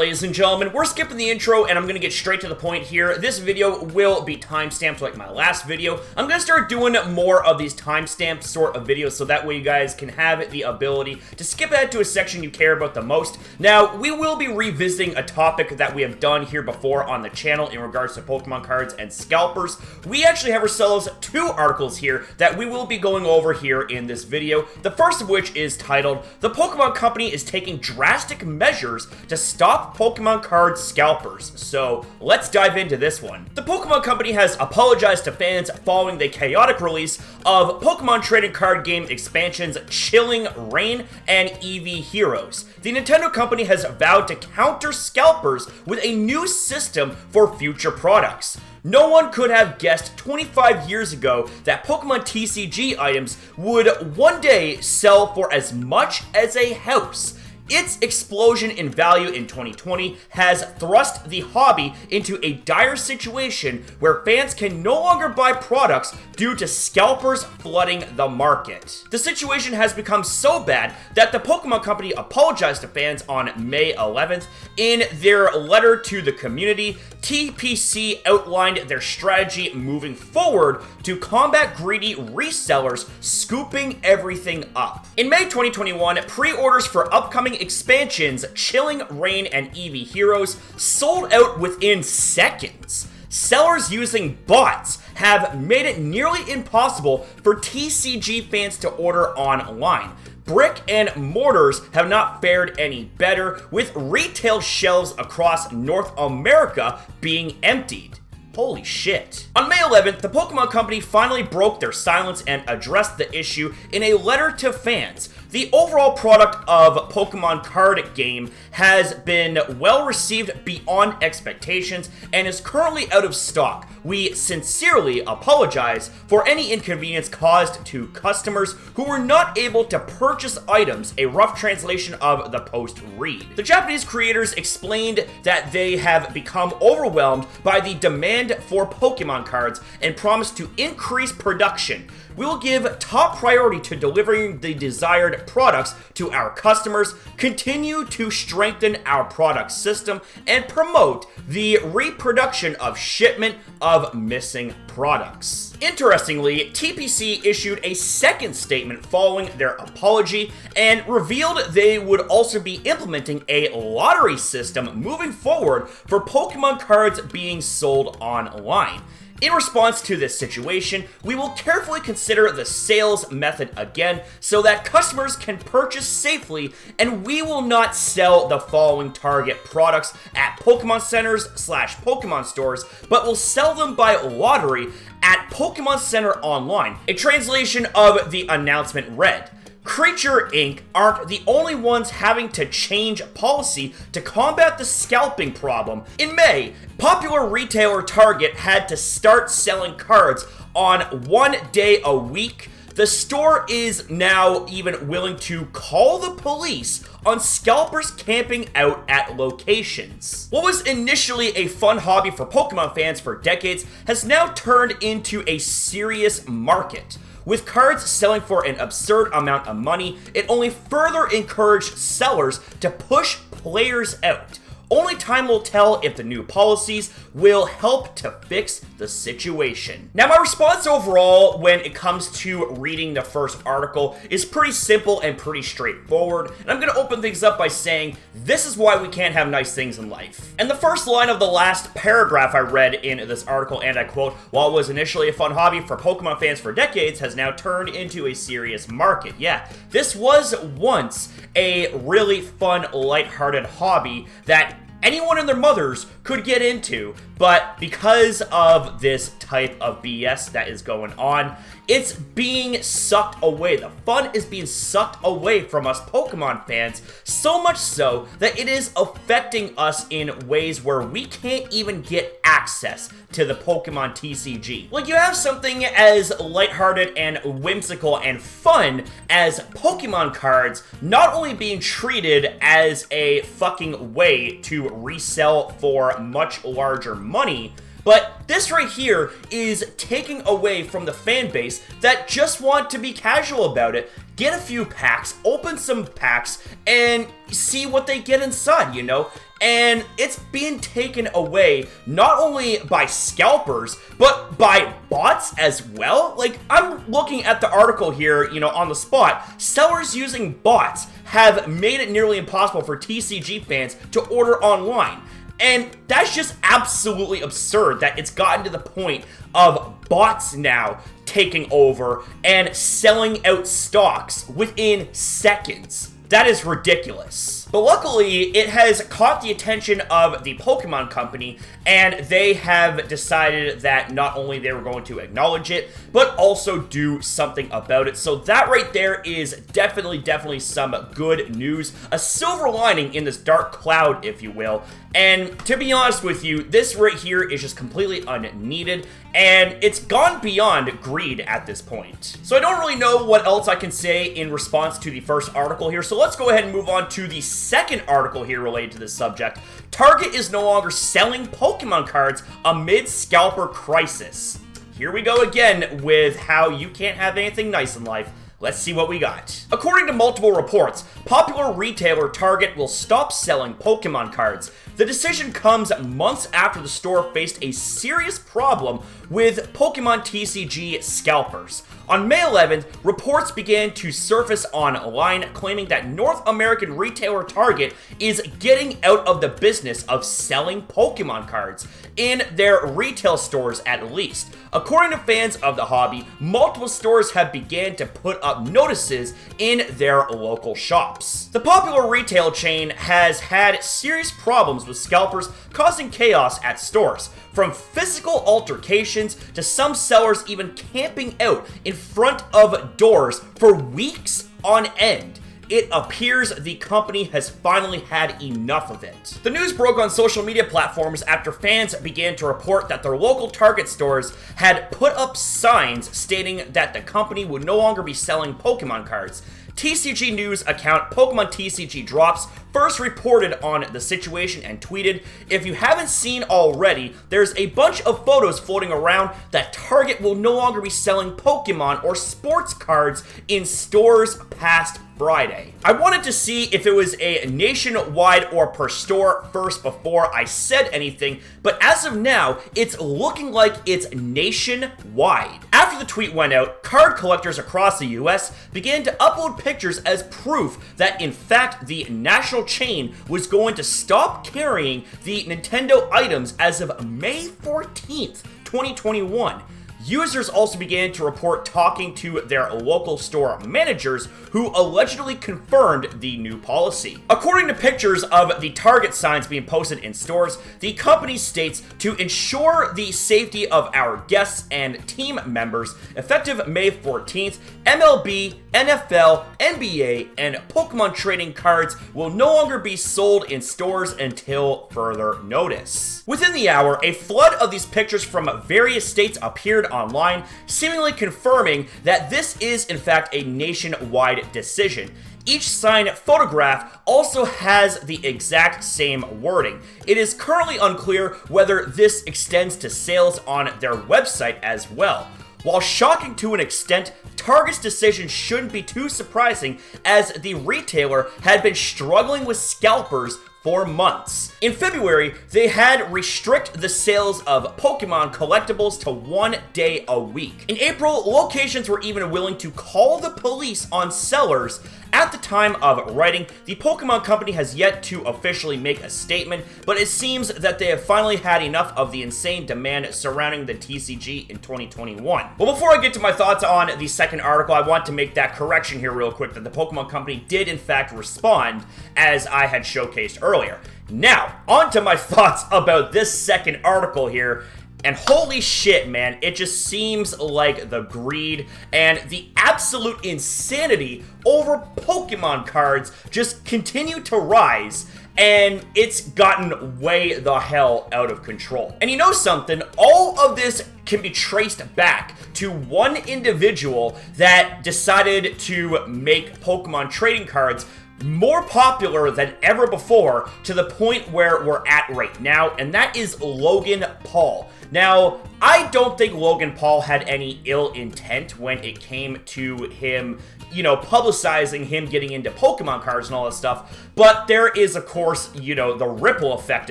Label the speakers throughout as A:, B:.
A: Alright, ladies and gentlemen, we're skipping the intro and I'm gonna get straight to the point here. This video will be timestamped like my last video. I'm gonna start doing more of these timestamped sort of videos so that way you guys can have the ability to skip ahead to a section you care about the most. Now, we will be revisiting a topic that we have done here before on the channel in regards to Pokemon cards and scalpers. We actually have ourselves two articles here that we will be going over here in this video. The first of which is titled, "The Pokemon Company is Taking Drastic Measures to Stop Pokemon Card Scalpers." So let's dive into this one. The Pokemon Company has apologized to fans following the chaotic release of Pokemon trading card game expansions Chilling Reign and Eevee Heroes. The Nintendo company has vowed to counter scalpers with a new system for future products. No one could have guessed 25 years ago that Pokemon TCG items would one day sell for as much as a house. Its explosion in value in 2020 has thrust the hobby into a dire situation where fans can no longer buy products due to scalpers flooding the market. The situation has become so bad that the Pokemon Company apologized to fans on May 11th. In their letter to the community, TPC outlined their strategy moving forward to combat greedy resellers scooping everything up. In May 2021, pre-orders for upcoming expansions Chilling Reign and Eevee Heroes sold out within seconds. Sellers using bots have made it nearly impossible for TCG fans to order online. Brick and mortars have not fared any better, with retail shelves across North America being emptied. Holy shit. On May 11th, the Pokemon Company finally broke their silence and addressed the issue in a letter to fans. The overall product of Pokemon card game has been well received beyond expectations and is currently out of stock. We sincerely apologize for any inconvenience caused to customers who were not able to purchase items, a rough translation of the post read. The Japanese creators explained that they have become overwhelmed by the demand for Pokemon cards and promised to increase production. We will give top priority to delivering the desired products to our customers, continue to strengthen our product system, and promote the reproduction of shipment of missing products. Interestingly, TPC issued a second statement following their apology and revealed they would also be implementing a lottery system moving forward for Pokemon cards being sold online. In response to this situation, we will carefully consider the sales method again so that customers can purchase safely, and we will not sell the following target products at Pokemon Centers/Pokemon stores, but will sell them by lottery at Pokemon Center Online. A translation of the announcement read, Creature Inc. aren't the only ones having to change policy to combat the scalping problem. In May, popular retailer Target had to start selling cards on 1 day a week. The store is now even willing to call the police on scalpers camping out at locations. What was initially a fun hobby for Pokemon fans for decades has now turned into a serious market. With cards selling for an absurd amount of money, it only further encouraged sellers to push players out. Only time will tell if the new policies will help to fix the situation. Now, my response overall when it comes to reading the first article is pretty simple and pretty straightforward, and I'm gonna open things up by saying, this is why we can't have nice things in life. And the first line of the last paragraph I read in this article, and I quote, "While it was initially a fun hobby for Pokemon fans for decades, has now turned into a serious market." Yeah, this was once a really fun, lighthearted hobby that anyone and their mothers could get into, but because of this type of BS that is going on, it's being sucked away. The fun is being sucked away from us Pokemon fans, so much so that it is affecting us in ways where we can't even get access to the Pokemon TCG. Like, you have something as lighthearted and whimsical and fun as Pokemon cards not only being treated as a fucking way to resell for much larger money, but this right here is taking away from the fan base that just want to be casual about it, get a few packs, open some packs, and see what they get inside, you know? and it's being taken away not only by scalpers, but by bots as well. Like, I'm looking at the article here, you know, on the spot. Sellers using bots have made it nearly impossible for TCG fans to order online. And that's just absolutely absurd that it's gotten to the point of bots now taking over and selling out stocks within seconds. That is ridiculous. But luckily, it has caught the attention of the Pokemon Company, and they have decided that not only they were going to acknowledge it, but also do something about it. So that right there is definitely some good news. A silver lining in this dark cloud, if you will. And to be honest with you, this right here is just completely unneeded, and it's gone beyond greed at this point. So I don't really know what else I can say in response to the first article here, so let's go ahead and move on to the second article here related to this subject. Target is no longer selling Pokemon cards amid scalper crisis. Here we go again with how you can't have anything nice in life. Let's see what we got. According to multiple reports, popular retailer Target will stop selling Pokemon cards. The decision comes months after the store faced a serious problem with Pokemon TCG scalpers. On May 11th, reports began to surface online claiming that North American retailer Target is getting out of the business of selling Pokemon cards, in their retail stores at least. According to fans of the hobby, multiple stores have begun to put up notices in their local shops. The popular retail chain has had serious problems with scalpers causing chaos at stores, from physical altercations to some sellers even camping out in front of doors for weeks on end. It appears the company has finally had enough of it. The news broke on social media platforms after fans began to report that their local Target stores had put up signs stating that the company would no longer be selling Pokemon cards. TCG News account Pokemon TCG Drops first reported on the situation and tweeted, "If you haven't seen already, there's a bunch of photos floating around that Target will no longer be selling Pokemon or sports cards in stores past Friday." I wanted to see if it was a nationwide or per store first before I said anything, but as of now, it's looking like it's nationwide. After the tweet went out, card collectors across the US began to upload pictures as proof that in fact the national chain was going to stop carrying the Nintendo items as of May 14th, 2021. Users also began to report talking to their local store managers who allegedly confirmed the new policy. According to pictures of the Target signs being posted in stores, the company states, "To ensure the safety of our guests and team members, effective May 14th, MLB, NFL, NBA, and Pokemon trading cards will no longer be sold in stores until further notice." Within the hour, a flood of these pictures from various states appeared online, seemingly confirming that this is in fact a nationwide decision. Each sign photograph also has the exact same wording. It is currently unclear whether this extends to sales on their website as well. While shocking to an extent, Target's decision shouldn't be too surprising, as the retailer had been struggling with scalpers for months. In February, they had restricted the sales of Pokemon collectibles to 1 day a week. In April, locations were even willing to call the police on sellers. At the time of writing, the Pokemon Company has yet to officially make a statement, but it seems that they have finally had enough of the insane demand surrounding the TCG in 2021. Well, before I get to my thoughts on the second article, I want to make that correction here real quick that the Pokemon Company did in fact respond, as I had showcased earlier. Now, on to my thoughts about this second article here. And holy shit, man, it just seems like the greed and the absolute insanity over Pokemon cards just continue to rise, and it's gotten way the hell out of control. And you know something? All of this can be traced back to one individual that decided to make Pokemon trading cards more popular than ever before, to the point where we're at right now, and that is Logan Paul. Now, I don't think Logan Paul had any ill intent when it came to him, you know, publicizing him getting into Pokemon cards and all that stuff, but there is, of course, you know, the ripple effect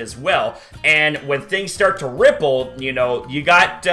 A: as well, and when things start to ripple, you know, you got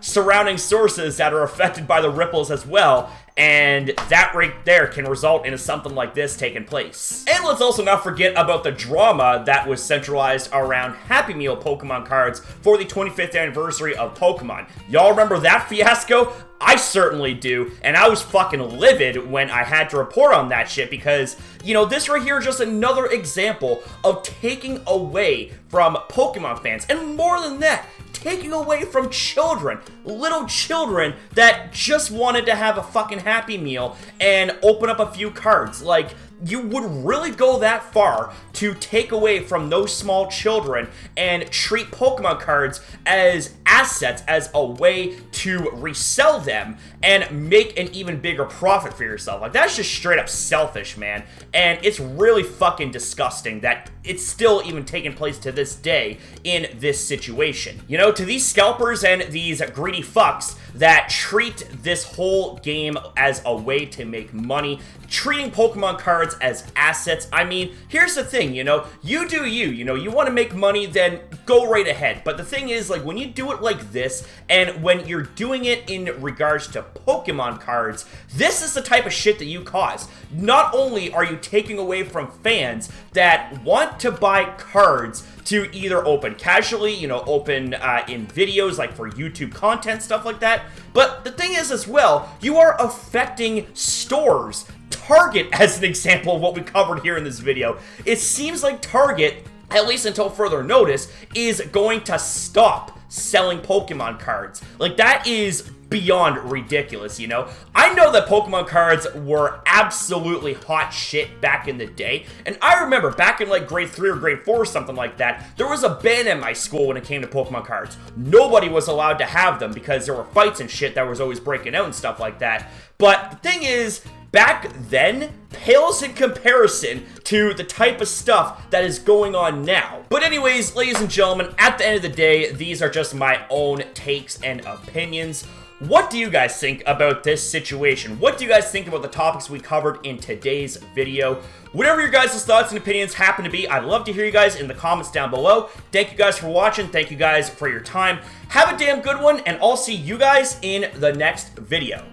A: surrounding sources that are affected by the ripples as well, and that right there can result in something like this taking place. And let's also not forget about the drama that was centralized around Happy Meal Pokemon cards for the 25th anniversary of Pokemon. Y'all remember that fiasco? I certainly do, and I was fucking livid when I had to report on that shit because, you know, this right here is just another example of taking away from Pokemon fans, and more than that, taking away from children, little children that just wanted to have a fucking Happy Meal and open up a few cards. Like, you would really go that far to take away from those small children and treat Pokemon cards as assets, as a way to resell them and make an even bigger profit for yourself. Like, that's just straight up selfish, man. And it's really fucking disgusting that it's still even taking place to this day in this situation. You know, to these scalpers and these greedy fucks that treat this whole game as a way to make money, treating Pokemon cards as assets, I mean, here's the thing, you know, you do you, you know, you want to make money, then go right ahead. But the thing is, like, when you do it like this, and when you're doing it in regards to Pokemon cards, this is the type of shit that you cause. Not only are you taking away from fans that want to buy cards to either open casually, you know, open in videos, like for YouTube content, stuff like that, but the thing is as well, you are affecting stores. Target, as an example of what we covered here in this video. It seems like Target, at least until further notice, is going to stop selling Pokemon cards. Like, that is beyond ridiculous, you know? I know that Pokemon cards were absolutely hot shit back in the day, and I remember back in like grade 3 or grade 4 or something like that, there was a ban at my school when it came to Pokemon cards. Nobody was allowed to have them because there were fights and shit that was always breaking out and stuff like that. But the thing is, back then pales in comparison to the type of stuff that is going on now. But anyways, ladies and gentlemen, at the end of the day, these are just my own takes and opinions. What do you guys think about this situation? What do you guys think about the topics we covered in today's video? Whatever your guys' thoughts and opinions happen to be, I'd love to hear you guys in the comments down below. Thank you guys for watching. Thank you guys for your time. Have a damn good one, and I'll see you guys in the next video.